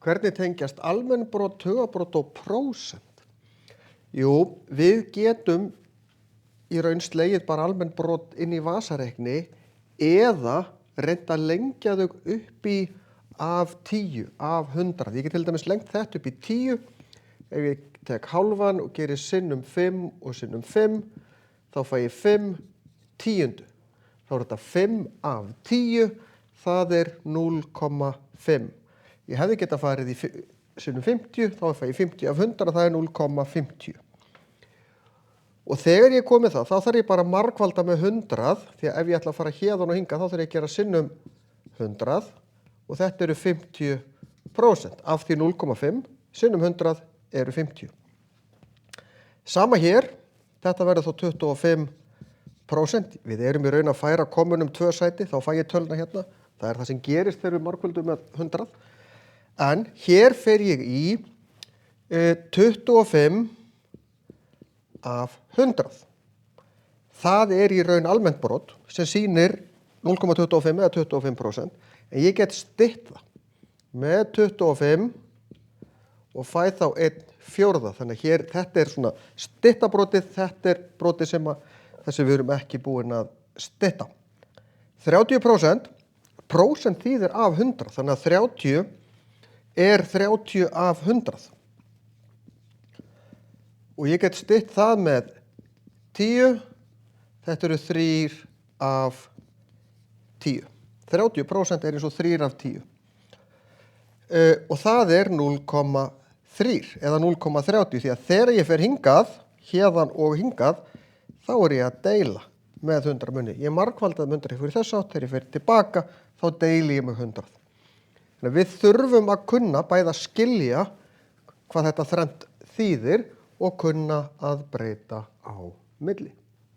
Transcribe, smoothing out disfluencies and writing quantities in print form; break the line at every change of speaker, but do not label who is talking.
Hvernig tengjast almennbrot, tugabrot og prósent? Jú, við getum í raun slegið bara almennbrot inn í vasareikni eða reynt að lengja þau upp í af 10, af 100. Ég get til dæmis lengt þetta upp í 10. Ef ég tek hálfan og gerir sinnum 5 og sinnum 5, þá fæ ég 5 tíundu. Þá er þetta 5 af 10, það er 0,5. Ég hefði getað farið í sinnum 50, þá fæ ég 50 af 100, það er 0,50. Og þegar ég komið það, þá þarf ég bara að margfalda með 100, því að ef ég ætla að fara héðan og hingað, þá þarf ég að gera sinnum 100 og þetta eru 50%. Af því 0,5, sinnum 100 eru 50. Sama hér, þetta verður þá 25%. Við erum í raun að færa kommunum 2 sæti, þá fæ ég töluna hérna. Það er það sem gerist þegar við margföldum með 100. En hér fer ég í 25 af 100. Það er í raun almennt brot sem sýnir 0,25 eða 25%. En ég get stytt það með 25 og fæ þá 1/4. Þannig að hér, þetta er svona styttabrotið, þetta er brotið sem þessi við erum ekki búin að stytta. 30%, prósent þýðir af 100, þannig að 30 er 30 af 100. Og ég get stytt það með 10, þetta eru 3 af 10. 30% er eins og 3 af 10. Og það er 0,3 eða 0,30 því að þegar ég fer hingað, héðan og hingað, þá er ég að deila með 100 munni. Ég margfaldaði með 100, ég fyrir þess átt, þegar ég fer tilbaka, þá deili ég með 100. Þannig að við þurfum að kunna bæði að skilja hvað þetta þrennt þýðir og kunna að breyta á milli.